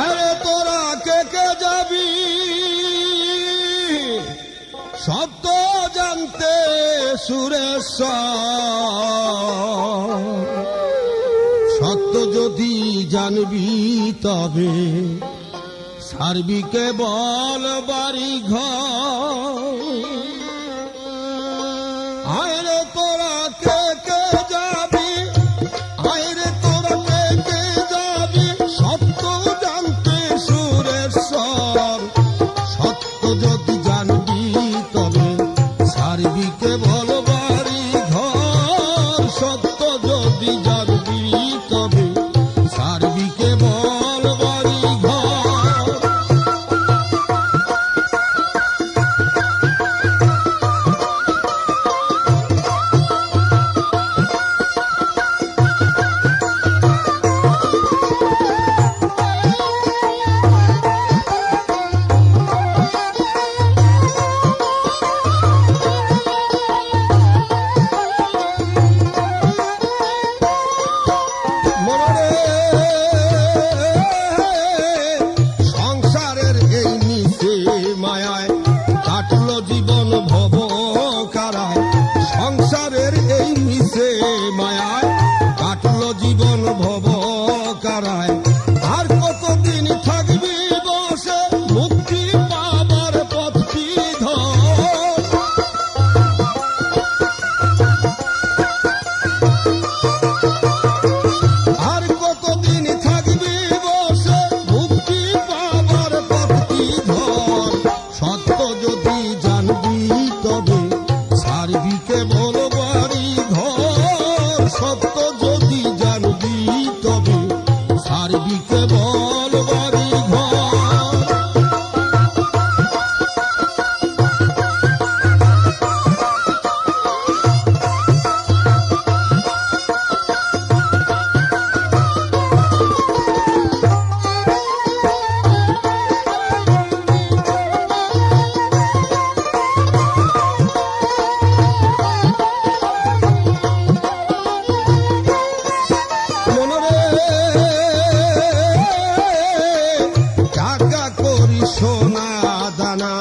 আরে তোরা কে কে যাবি সত্য জানতে সুরেশ্বর, সত্য যদি জানবি তবে ছাড়বি কেবল বাড়ি ঘর। আরে তোরা কে কে যাবি, আরে তোরা কে কে যাবি সত্য জানতে সুরেশ্বর, সত্য যদি জানবি তবে ছাড়বি কেবল বাড়ি ঘর, সত্য যদি জানবি তবে ছাড়বি কেবল বাড়ি ঘর। সংসারের এই নিচে মায়ায় কাটলো জীবন ভব কারায়, সংসারের এই নিচে মায়ায় কাটলো জীবন ভব কারায়। আর কতদিন থাকবি বসে মুক্তি পাবার পথ কি ধর। আর কতদিন থাকবি বসে মুক্তি পাবার পথ কি ধর, সত্য যদি জানবি তবে ছাড়বি কেবল বাড়ি ঘর, সত্য যদি জানবি তবে ছাড়বি কেবল বাড়ি ঘর। টাকা করি সোনা দানা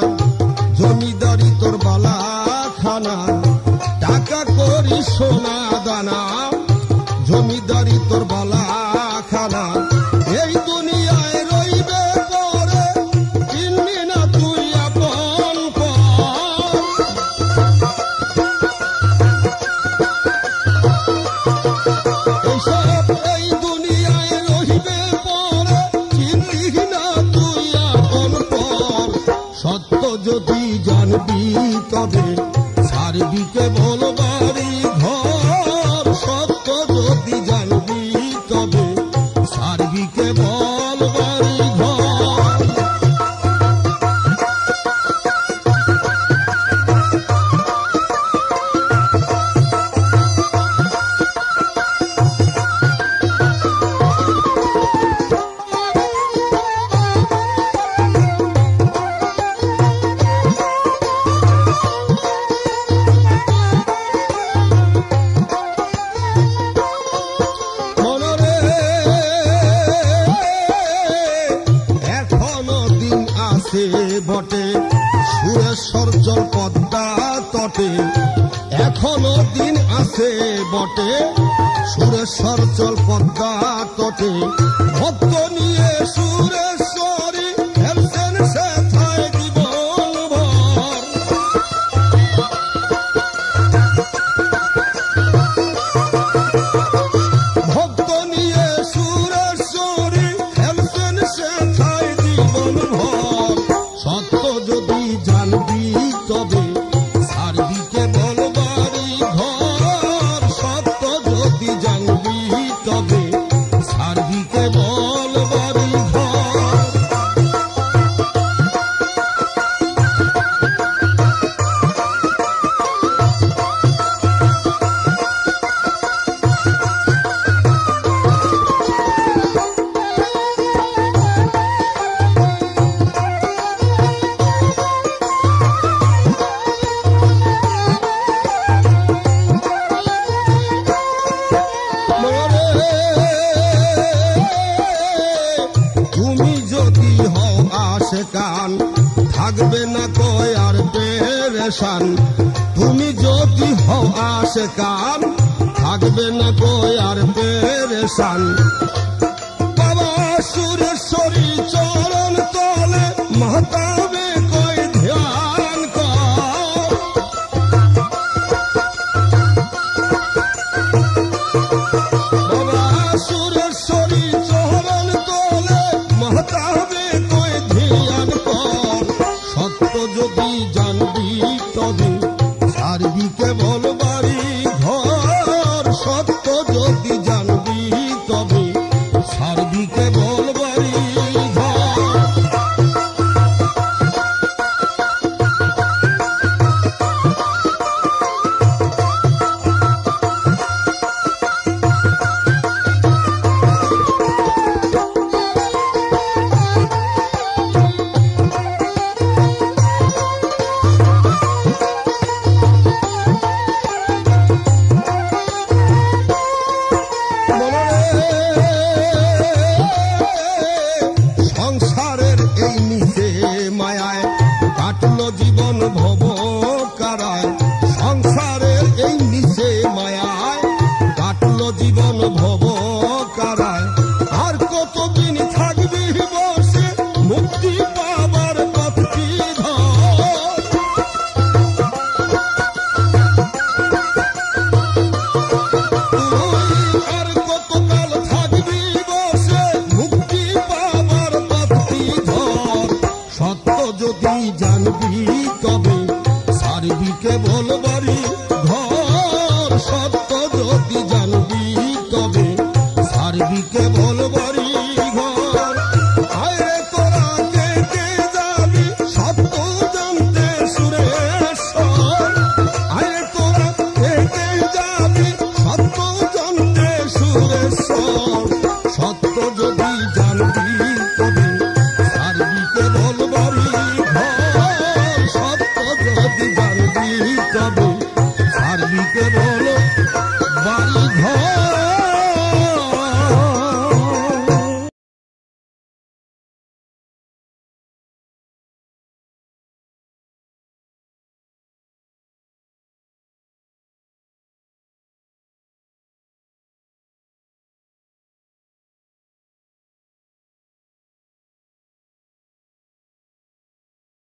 জমিদারি তোর বালা খানা, টাকা করি সোনা দানা জমিদারি তোর বালা খানা, এই দুনিয়ায় রইবে পরে চিনবি না তুই আপন পর। এইসব এই দুনিয়ায় রইবে পরে চিনবি না তুই আপন পর, সত্য যদি জানবি তবে ছাড়বি কেবল বাড়ি ঘর, সত্য যদি জানবি তবে ছাড়বি কেবল বাড়ি ঘর। এখনো দিন আছে বটে সুরেশ্বর জল পদ্মা তটে, এখনো দিন আছে বটে সুরেশ্বর জল পদ্মা তটে, ভক্ত নিয়ে সুরেশ্বরী খেলছেন সেথায় জীবন ভর। ভক্ত নিয়ে সুরেশ্বরী খেলছেন সেথায় জীবন ভর, সত্য যদি জানবি তবে ছাড়বি কেবল বাড়ি ঘর, সত্য যদি জানবি তবে ছাড়বি কেবল বাড়ি ঘর। আশেকান, থাকবে না কয় আর পেরেশান। তুমি যদি হও আশেকান, থাকবে না কয় আর পেরেশান। বাবা সুরেশ্বরী চরণ তলে মাতাবে কয় ধ্যান কর। বাবা সুরেশ্বরী চরণ তলে মাতাবে কয় ধ্যান কর। সত্য যদি জানবি তবে ছাড়বি কেবল বাড়ি ঘর। সত্য যদি জানবি তবে ছাড়বি কেবল বাড়ি ঘর। সংসারের এই নিচে মায়ায় কাটলো জীবন ভব কারায়। সংসারের এই নিচে মায়ায় কাটলো জীবন ভব কারায়। আর কত